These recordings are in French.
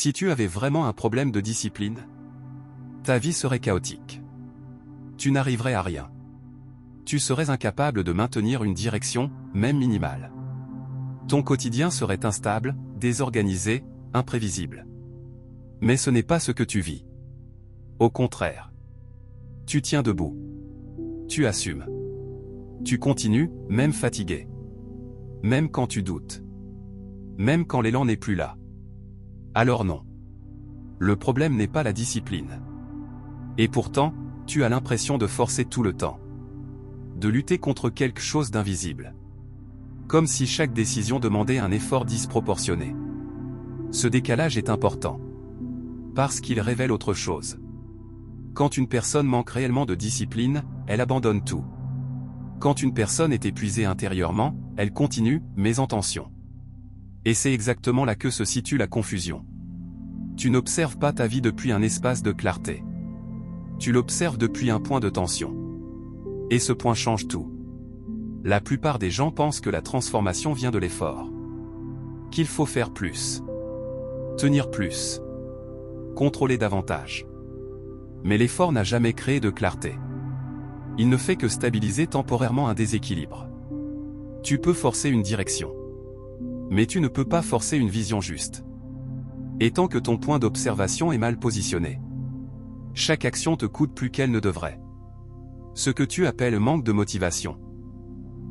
Si tu avais vraiment un problème de discipline, ta vie serait chaotique. Tu n'arriverais à rien. Tu serais incapable de maintenir une direction, même minimale. Ton quotidien serait instable, désorganisé, imprévisible. Mais ce n'est pas ce que tu vis. Au contraire. Tu tiens debout. Tu assumes. Tu continues, même fatigué. Même quand tu doutes. Même quand l'élan n'est plus là. Alors non. Le problème n'est pas la discipline. Et pourtant, tu as l'impression de forcer tout le temps. De lutter contre quelque chose d'invisible. Comme si chaque décision demandait un effort disproportionné. Ce décalage est important. Parce qu'il révèle autre chose. Quand une personne manque réellement de discipline, elle abandonne tout. Quand une personne est épuisée intérieurement, elle continue, mais en tension. Et c'est exactement là que se situe la confusion. Tu n'observes pas ta vie depuis un espace de clarté. Tu l'observes depuis un point de tension. Et ce point change tout. La plupart des gens pensent que la transformation vient de l'effort. Qu'il faut faire plus. Tenir plus. Contrôler davantage. Mais l'effort n'a jamais créé de clarté. Il ne fait que stabiliser temporairement un déséquilibre. Tu peux forcer une direction. Mais tu ne peux pas forcer une vision juste. Et tant que ton point d'observation est mal positionné, chaque action te coûte plus qu'elle ne devrait. Ce que tu appelles manque de motivation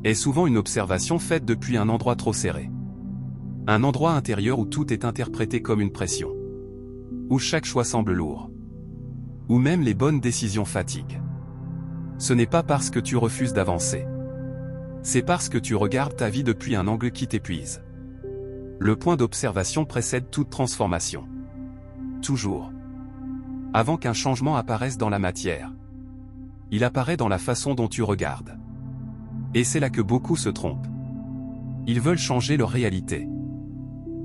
est souvent une observation faite depuis un endroit trop serré. Un endroit intérieur où tout est interprété comme une pression. Où chaque choix semble lourd. Où même les bonnes décisions fatiguent. Ce n'est pas parce que tu refuses d'avancer. C'est parce que tu regardes ta vie depuis un angle qui t'épuise. Le point d'observation précède toute transformation. Toujours. Avant qu'un changement apparaisse dans la matière. Il apparaît dans la façon dont tu regardes. Et c'est là que beaucoup se trompent. Ils veulent changer leur réalité.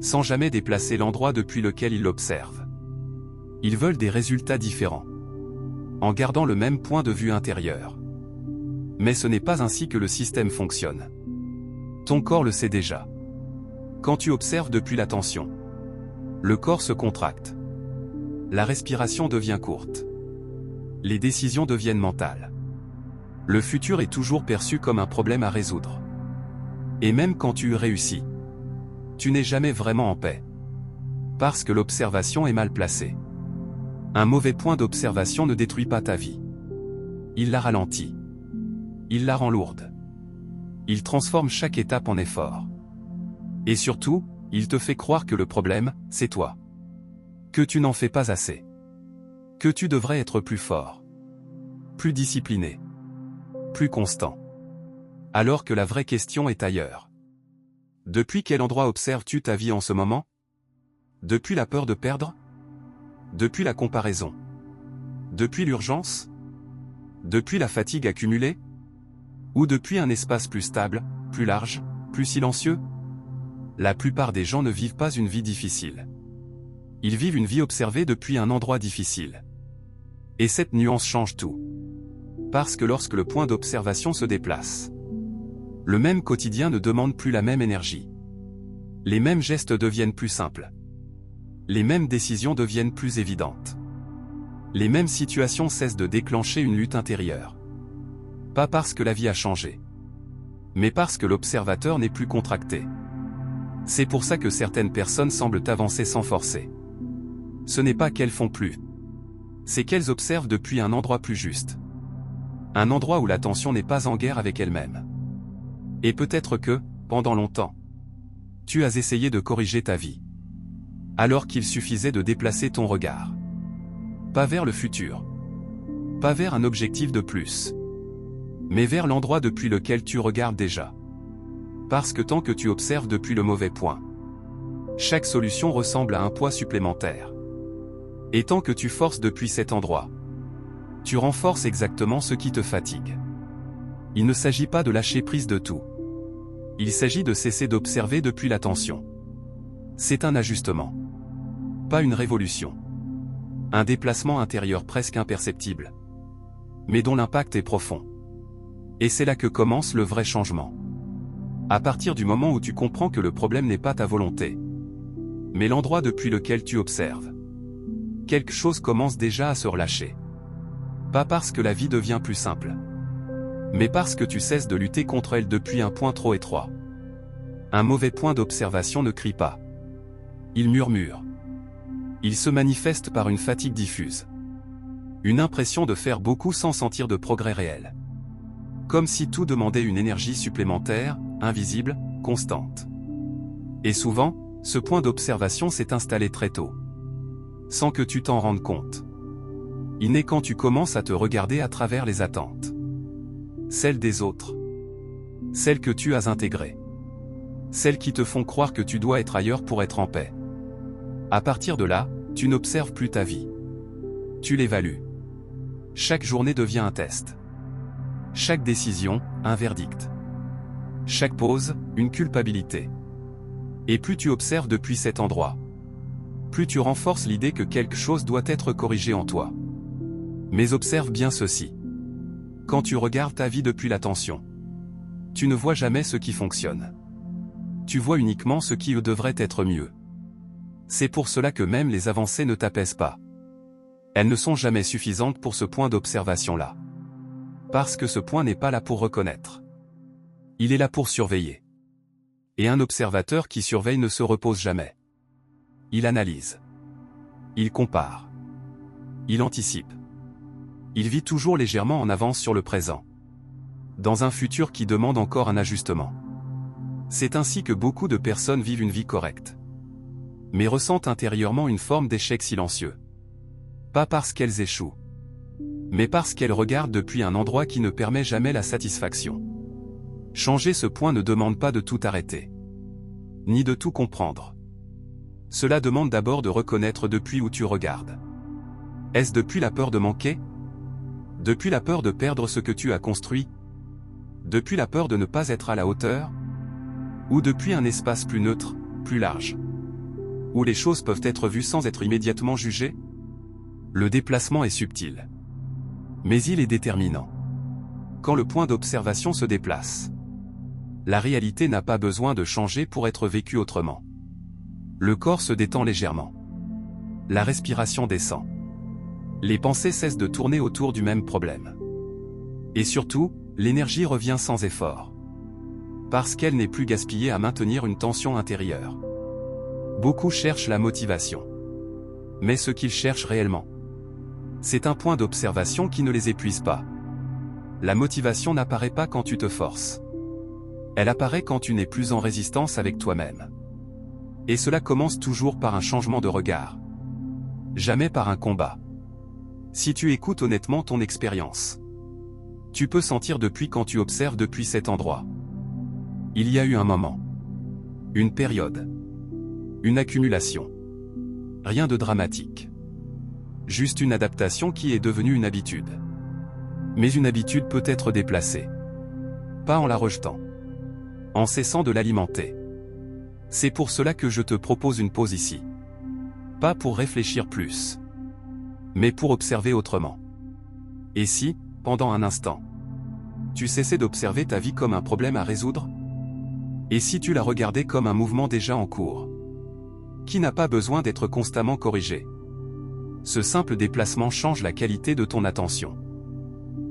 Sans jamais déplacer l'endroit depuis lequel ils l'observent. Ils veulent des résultats différents. En gardant le même point de vue intérieur. Mais ce n'est pas ainsi que le système fonctionne. Ton corps le sait déjà. Quand tu observes depuis l'attention, le corps se contracte. La respiration devient courte. Les décisions deviennent mentales. Le futur est toujours perçu comme un problème à résoudre. Et même quand tu réussis, tu n'es jamais vraiment en paix. Parce que l'observation est mal placée. Un mauvais point d'observation ne détruit pas ta vie. Il la ralentit. Il la rend lourde. Il transforme chaque étape en effort. Et surtout, il te fait croire que le problème, c'est toi. Que tu n'en fais pas assez. Que tu devrais être plus fort. Plus discipliné. Plus constant. Alors que la vraie question est ailleurs. Depuis quel endroit observes-tu ta vie en ce moment? Depuis la peur de perdre? Depuis la comparaison? Depuis l'urgence? Depuis la fatigue accumulée? Ou depuis un espace plus stable, plus large, plus silencieux? La plupart des gens ne vivent pas une vie difficile. Ils vivent une vie observée depuis un endroit difficile. Et cette nuance change tout. Parce que lorsque le point d'observation se déplace, le même quotidien ne demande plus la même énergie. Les mêmes gestes deviennent plus simples. Les mêmes décisions deviennent plus évidentes. Les mêmes situations cessent de déclencher une lutte intérieure. Pas parce que la vie a changé, mais parce que l'observateur n'est plus contracté. C'est pour ça que certaines personnes semblent avancer sans forcer. Ce n'est pas qu'elles font plus. C'est qu'elles observent depuis un endroit plus juste. Un endroit où l'attention n'est pas en guerre avec elle-même. Et peut-être que, pendant longtemps, tu as essayé de corriger ta vie. Alors qu'il suffisait de déplacer ton regard. Pas vers le futur. Pas vers un objectif de plus. Mais vers l'endroit depuis lequel tu regardes déjà. Parce que tant que tu observes depuis le mauvais point, chaque solution ressemble à un poids supplémentaire. Et tant que tu forces depuis cet endroit, tu renforces exactement ce qui te fatigue. Il ne s'agit pas de lâcher prise de tout. Il s'agit de cesser d'observer depuis l'attention. C'est un ajustement. Pas une révolution. Un déplacement intérieur presque imperceptible. Mais dont l'impact est profond. Et c'est là que commence le vrai changement. À partir du moment où tu comprends que le problème n'est pas ta volonté, mais l'endroit depuis lequel tu observes. Quelque chose commence déjà à se relâcher. Pas parce que la vie devient plus simple, mais parce que tu cesses de lutter contre elle depuis un point trop étroit. Un mauvais point d'observation ne crie pas. Il murmure. Il se manifeste par une fatigue diffuse. Une impression de faire beaucoup sans sentir de progrès réel. Comme si tout demandait une énergie supplémentaire, invisible, constante. Et souvent, ce point d'observation s'est installé très tôt. Sans que tu t'en rendes compte. Il naît quand tu commences à te regarder à travers les attentes. Celles des autres. Celles que tu as intégrées. Celles qui te font croire que tu dois être ailleurs pour être en paix. À partir de là, tu n'observes plus ta vie. Tu l'évalues. Chaque journée devient un test. Chaque décision, un verdict. Chaque pause, une culpabilité. Et plus tu observes depuis cet endroit, plus tu renforces l'idée que quelque chose doit être corrigé en toi. Mais observe bien ceci. Quand tu regardes ta vie depuis l'attention, tu ne vois jamais ce qui fonctionne. Tu vois uniquement ce qui devrait être mieux. C'est pour cela que même les avancées ne t'apaisent pas. Elles ne sont jamais suffisantes pour ce point d'observation-là. Parce que ce point n'est pas là pour reconnaître. Il est là pour surveiller. Et un observateur qui surveille ne se repose jamais. Il analyse. Il compare. Il anticipe. Il vit toujours légèrement en avance sur le présent. Dans un futur qui demande encore un ajustement. C'est ainsi que beaucoup de personnes vivent une vie correcte. Mais ressentent intérieurement une forme d'échec silencieux. Pas parce qu'elles échouent, mais parce qu'elles regardent depuis un endroit qui ne permet jamais la satisfaction. Changer ce point ne demande pas de tout arrêter, ni de tout comprendre. Cela demande d'abord de reconnaître depuis où tu regardes. Est-ce depuis la peur de manquer? Depuis la peur de perdre ce que tu as construit? Depuis la peur de ne pas être à la hauteur? Ou depuis un espace plus neutre, plus large, où les choses peuvent être vues sans être immédiatement jugées? Le déplacement est subtil. Mais il est déterminant. Quand le point d'observation se déplace, la réalité n'a pas besoin de changer pour être vécue autrement. Le corps se détend légèrement. La respiration descend. Les pensées cessent de tourner autour du même problème. Et surtout, l'énergie revient sans effort. Parce qu'elle n'est plus gaspillée à maintenir une tension intérieure. Beaucoup cherchent la motivation. Mais ce qu'ils cherchent réellement, c'est un point d'observation qui ne les épuise pas. La motivation n'apparaît pas quand tu te forces. Elle apparaît quand tu n'es plus en résistance avec toi-même. Et cela commence toujours par un changement de regard. Jamais par un combat. Si tu écoutes honnêtement ton expérience, tu peux sentir depuis quand tu observes depuis cet endroit. Il y a eu un moment. Une période. Une accumulation. Rien de dramatique. Juste une adaptation qui est devenue une habitude. Mais une habitude peut être déplacée. Pas en la rejetant. En cessant de l'alimenter. C'est pour cela que je te propose une pause ici. Pas pour réfléchir plus. Mais pour observer autrement. Et si, pendant un instant, tu cessais d'observer ta vie comme un problème à résoudre? Et si tu la regardais comme un mouvement déjà en cours, qui n'a pas besoin d'être constamment corrigé? Ce simple déplacement change la qualité de ton attention.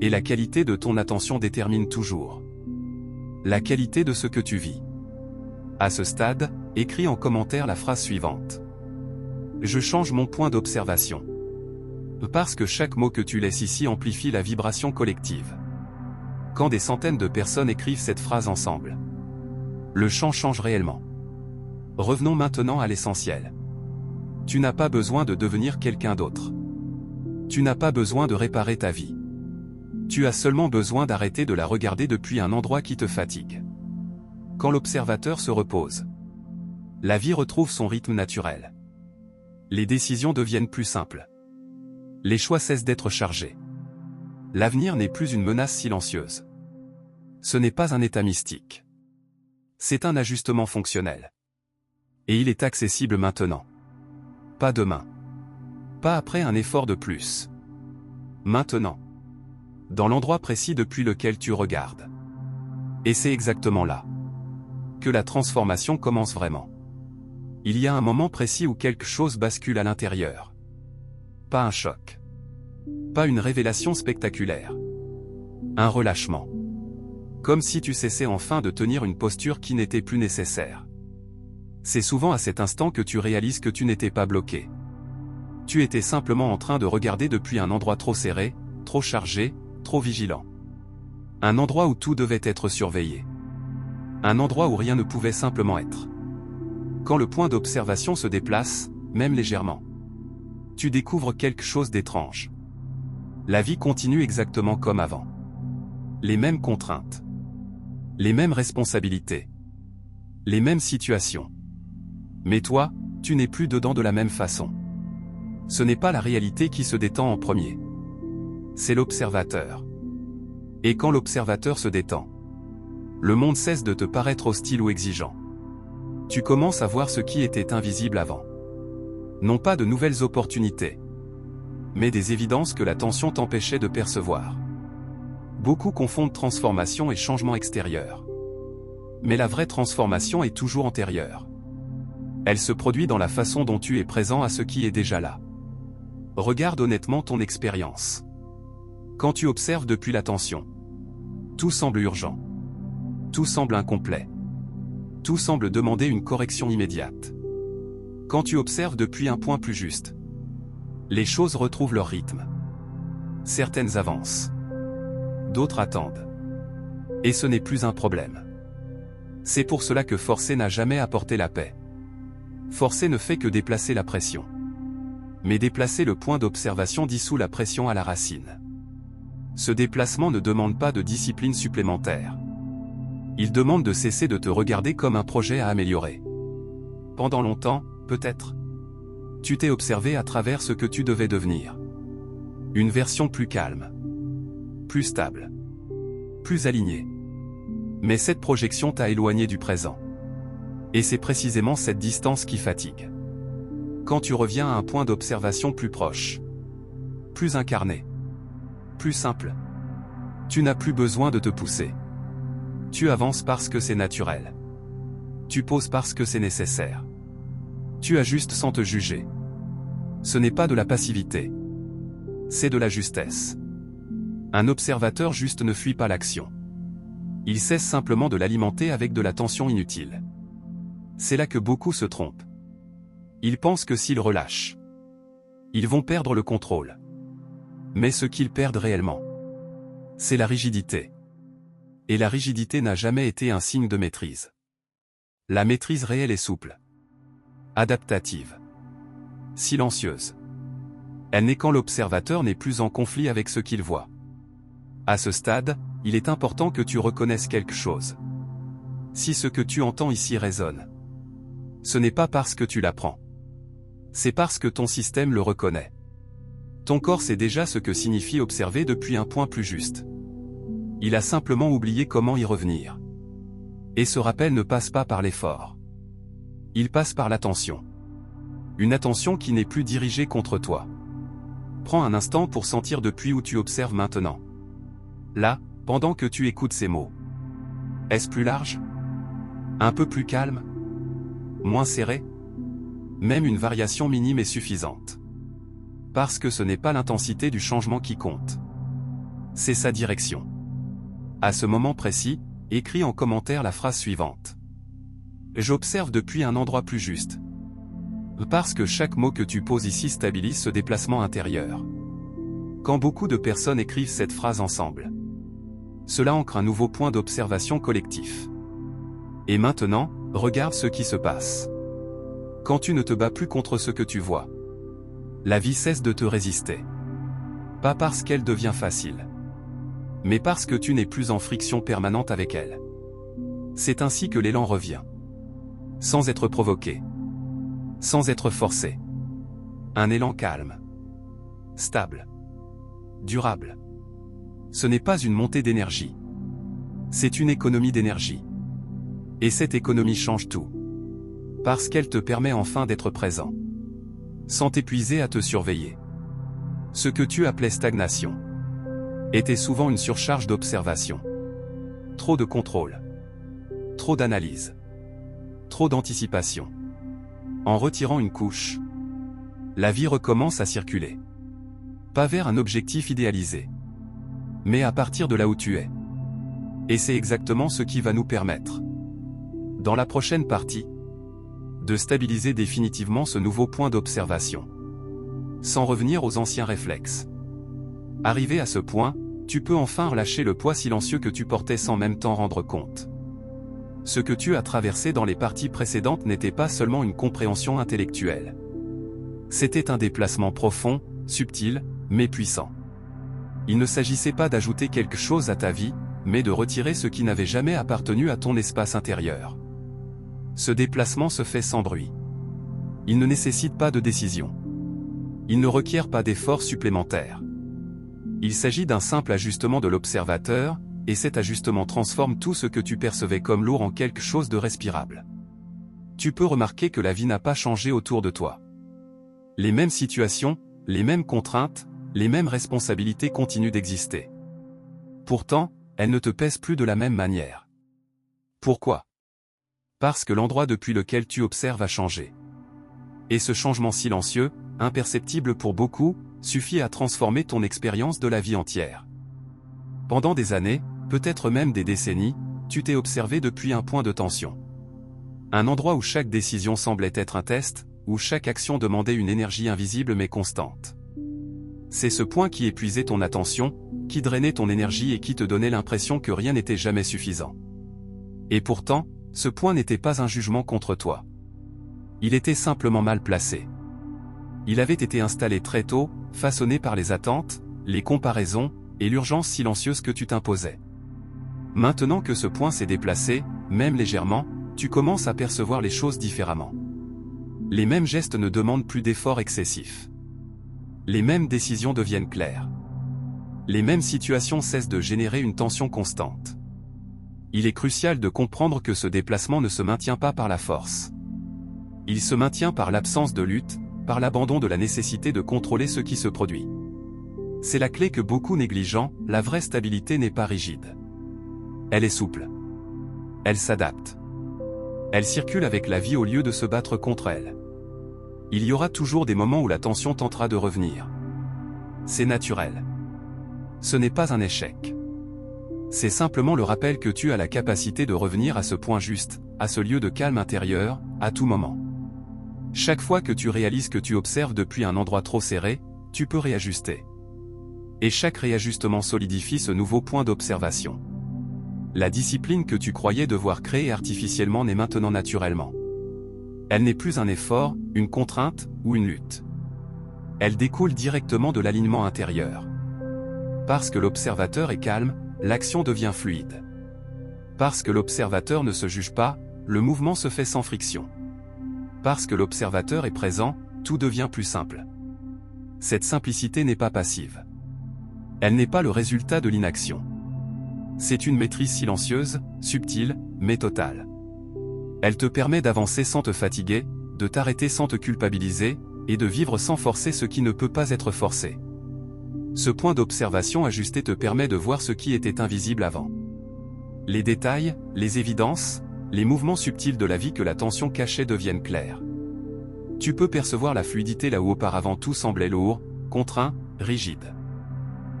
Et la qualité de ton attention détermine toujours la qualité de ce que tu vis. À ce stade, écris en commentaire la phrase suivante. Je change mon point d'observation. Parce que chaque mot que tu laisses ici amplifie la vibration collective. Quand des centaines de personnes écrivent cette phrase ensemble, le champ change réellement. Revenons maintenant à l'essentiel. Tu n'as pas besoin de devenir quelqu'un d'autre. Tu n'as pas besoin de réparer ta vie. Tu as seulement besoin d'arrêter de la regarder depuis un endroit qui te fatigue. Quand l'observateur se repose, la vie retrouve son rythme naturel. Les décisions deviennent plus simples. Les choix cessent d'être chargés. L'avenir n'est plus une menace silencieuse. Ce n'est pas un état mystique. C'est un ajustement fonctionnel. Et il est accessible maintenant. Pas demain. Pas après un effort de plus. Maintenant. Dans l'endroit précis depuis lequel tu regardes. Et c'est exactement là que la transformation commence vraiment. Il y a un moment précis où quelque chose bascule à l'intérieur. Pas un choc. Pas une révélation spectaculaire. Un relâchement. Comme si tu cessais enfin de tenir une posture qui n'était plus nécessaire. C'est souvent à cet instant que tu réalises que tu n'étais pas bloqué. Tu étais simplement en train de regarder depuis un endroit trop serré, trop chargé, trop vigilant. Un endroit où tout devait être surveillé. Un endroit où rien ne pouvait simplement être. Quand le point d'observation se déplace, même légèrement, tu découvres quelque chose d'étrange. La vie continue exactement comme avant. Les mêmes contraintes. Les mêmes responsabilités. Les mêmes situations. Mais toi, tu n'es plus dedans de la même façon. Ce n'est pas la réalité qui se détend en premier. C'est l'observateur. Et quand l'observateur se détend, le monde cesse de te paraître hostile ou exigeant. Tu commences à voir ce qui était invisible avant. Non pas de nouvelles opportunités, mais des évidences que la tension t'empêchait de percevoir. Beaucoup confondent transformation et changement extérieur. Mais la vraie transformation est toujours antérieure. Elle se produit dans la façon dont tu es présent à ce qui est déjà là. Regarde honnêtement ton expérience. Quand tu observes depuis l'attention, tout semble urgent. Tout semble incomplet. Tout semble demander une correction immédiate. Quand tu observes depuis un point plus juste, les choses retrouvent leur rythme. Certaines avancent. D'autres attendent. Et ce n'est plus un problème. C'est pour cela que forcer n'a jamais apporté la paix. Forcer ne fait que déplacer la pression. Mais déplacer le point d'observation dissout la pression à la racine. Ce déplacement ne demande pas de discipline supplémentaire. Il demande de cesser de te regarder comme un projet à améliorer. Pendant longtemps, peut-être, tu t'es observé à travers ce que tu devais devenir. Une version plus calme, plus stable, plus alignée. Mais cette projection t'a éloigné du présent. Et c'est précisément cette distance qui fatigue. Quand tu reviens à un point d'observation plus proche, plus incarné, plus simple, tu n'as plus besoin de te pousser. Tu avances parce que c'est naturel. Tu poses parce que c'est nécessaire. Tu ajustes sans te juger. Ce n'est pas de la passivité. C'est de la justesse. Un observateur juste ne fuit pas l'action. Il cesse simplement de l'alimenter avec de la tension inutile. C'est là que beaucoup se trompent. Ils pensent que s'ils relâchent, ils vont perdre le contrôle. Mais ce qu'ils perdent réellement, c'est la rigidité. Et la rigidité n'a jamais été un signe de maîtrise. La maîtrise réelle est souple, adaptative, silencieuse. Elle n'est quand l'observateur n'est plus en conflit avec ce qu'il voit. À ce stade, il est important que tu reconnaisses quelque chose. Si ce que tu entends ici résonne, ce n'est pas parce que tu l'apprends. C'est parce que ton système le reconnaît. Ton corps sait déjà ce que signifie observer depuis un point plus juste. Il a simplement oublié comment y revenir. Et ce rappel ne passe pas par l'effort. Il passe par l'attention. Une attention qui n'est plus dirigée contre toi. Prends un instant pour sentir depuis où tu observes maintenant. Là, pendant que tu écoutes ces mots. Est-ce plus large? Un peu plus calme? Moins serré? Même une variation minime est suffisante. Parce que ce n'est pas l'intensité du changement qui compte. C'est sa direction. À ce moment précis, écris en commentaire la phrase suivante. J'observe depuis un endroit plus juste. Parce que chaque mot que tu poses ici stabilise ce déplacement intérieur. Quand beaucoup de personnes écrivent cette phrase ensemble, cela ancre un nouveau point d'observation collectif. Et maintenant, regarde ce qui se passe. Quand tu ne te bats plus contre ce que tu vois, la vie cesse de te résister. Pas parce qu'elle devient facile, mais parce que tu n'es plus en friction permanente avec elle. C'est ainsi que l'élan revient. Sans être provoqué. Sans être forcé. Un élan calme. Stable. Durable. Ce n'est pas une montée d'énergie. C'est une économie d'énergie. Et cette économie change tout. Parce qu'elle te permet enfin d'être présent. Sans t'épuiser à te surveiller. Ce que tu appelais stagnation était souvent une surcharge d'observation. Trop de contrôle. Trop d'analyse. Trop d'anticipation. En retirant une couche, la vie recommence à circuler. Pas vers un objectif idéalisé, mais à partir de là où tu es. Et c'est exactement ce qui va nous permettre, dans la prochaine partie, de stabiliser définitivement ce nouveau point d'observation, sans revenir aux anciens réflexes. Arrivé à ce point, tu peux enfin relâcher le poids silencieux que tu portais sans même t'en rendre compte. Ce que tu as traversé dans les parties précédentes n'était pas seulement une compréhension intellectuelle. C'était un déplacement profond, subtil, mais puissant. Il ne s'agissait pas d'ajouter quelque chose à ta vie, mais de retirer ce qui n'avait jamais appartenu à ton espace intérieur. Ce déplacement se fait sans bruit. Il ne nécessite pas de décision. Il ne requiert pas d'efforts supplémentaires. Il s'agit d'un simple ajustement de l'observateur, et cet ajustement transforme tout ce que tu percevais comme lourd en quelque chose de respirable. Tu peux remarquer que la vie n'a pas changé autour de toi. Les mêmes situations, les mêmes contraintes, les mêmes responsabilités continuent d'exister. Pourtant, elles ne te pèsent plus de la même manière. Pourquoi? Parce que l'endroit depuis lequel tu observes a changé. Et ce changement silencieux, imperceptible pour beaucoup, suffit à transformer ton expérience de la vie entière. Pendant des années, peut-être même des décennies, tu t'es observé depuis un point de tension. Un endroit où chaque décision semblait être un test, où chaque action demandait une énergie invisible mais constante. C'est ce point qui épuisait ton attention, qui drainait ton énergie et qui te donnait l'impression que rien n'était jamais suffisant. Et pourtant, ce point n'était pas un jugement contre toi. Il était simplement mal placé. Il avait été installé très tôt, façonné par les attentes, les comparaisons, et l'urgence silencieuse que tu t'imposais. Maintenant que ce point s'est déplacé, même légèrement, tu commences à percevoir les choses différemment. Les mêmes gestes ne demandent plus d'efforts excessifs. Les mêmes décisions deviennent claires. Les mêmes situations cessent de générer une tension constante. Il est crucial de comprendre que ce déplacement ne se maintient pas par la force. Il se maintient par l'absence de lutte, par l'abandon de la nécessité de contrôler ce qui se produit. C'est la clé que beaucoup négligent, la vraie stabilité n'est pas rigide. Elle est souple. Elle s'adapte. Elle circule avec la vie au lieu de se battre contre elle. Il y aura toujours des moments où la tension tentera de revenir. C'est naturel. Ce n'est pas un échec. C'est simplement le rappel que tu as la capacité de revenir à ce point juste, à ce lieu de calme intérieur, à tout moment. Chaque fois que tu réalises que tu observes depuis un endroit trop serré, tu peux réajuster. Et chaque réajustement solidifie ce nouveau point d'observation. La discipline que tu croyais devoir créer artificiellement naît maintenant naturellement. Elle n'est plus un effort, une contrainte ou une lutte. Elle découle directement de l'alignement intérieur. Parce que l'observateur est calme, l'action devient fluide. Parce que l'observateur ne se juge pas, le mouvement se fait sans friction. Parce que l'observateur est présent, tout devient plus simple. Cette simplicité n'est pas passive. Elle n'est pas le résultat de l'inaction. C'est une maîtrise silencieuse, subtile, mais totale. Elle te permet d'avancer sans te fatiguer, de t'arrêter sans te culpabiliser, et de vivre sans forcer ce qui ne peut pas être forcé. Ce point d'observation ajusté te permet de voir ce qui était invisible avant. Les détails, les évidences, les mouvements subtils de la vie que la tension cachait deviennent clairs. Tu peux percevoir la fluidité là où auparavant tout semblait lourd, contraint, rigide.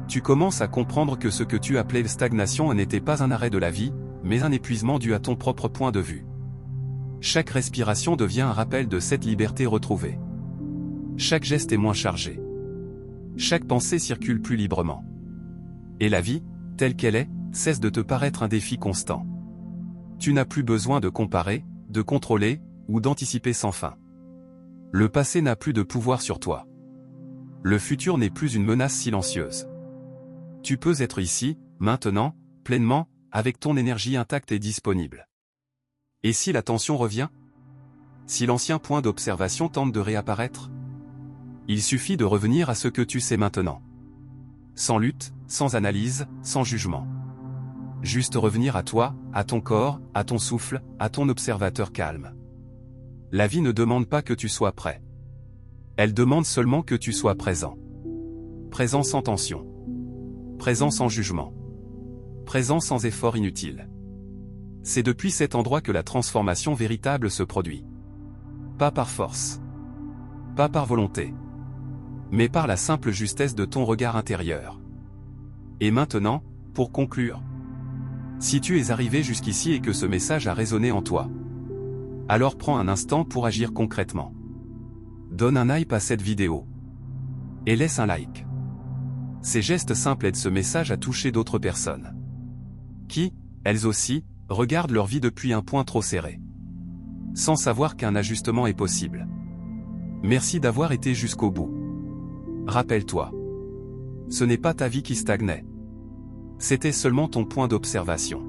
Tu commences à comprendre que ce que tu appelais stagnation n'était pas un arrêt de la vie, mais un épuisement dû à ton propre point de vue. Chaque respiration devient un rappel de cette liberté retrouvée. Chaque geste est moins chargé. Chaque pensée circule plus librement. Et la vie, telle qu'elle est, cesse de te paraître un défi constant. Tu n'as plus besoin de comparer, de contrôler, ou d'anticiper sans fin. Le passé n'a plus de pouvoir sur toi. Le futur n'est plus une menace silencieuse. Tu peux être ici, maintenant, pleinement, avec ton énergie intacte et disponible. Et si la tension revient? Si l'ancien point d'observation tente de réapparaître? Il suffit de revenir à ce que tu sais maintenant. Sans lutte, sans analyse, sans jugement. Juste revenir à toi, à ton corps, à ton souffle, à ton observateur calme. La vie ne demande pas que tu sois prêt. Elle demande seulement que tu sois présent. Présent sans tension. Présent sans jugement. Présent sans effort inutile. C'est depuis cet endroit que la transformation véritable se produit. Pas par force. Pas par volonté. Mais par la simple justesse de ton regard intérieur. Et maintenant, pour conclure. Si tu es arrivé jusqu'ici et que ce message a résonné en toi, alors prends un instant pour agir concrètement. Donne un hype à cette vidéo. Et laisse un like. Ces gestes simples aident ce message à toucher d'autres personnes. Qui, elles aussi, regardent leur vie depuis un point trop serré. Sans savoir qu'un ajustement est possible. Merci d'avoir été jusqu'au bout. Rappelle-toi. Ce n'est pas ta vie qui stagnait. C'était seulement ton point d'observation.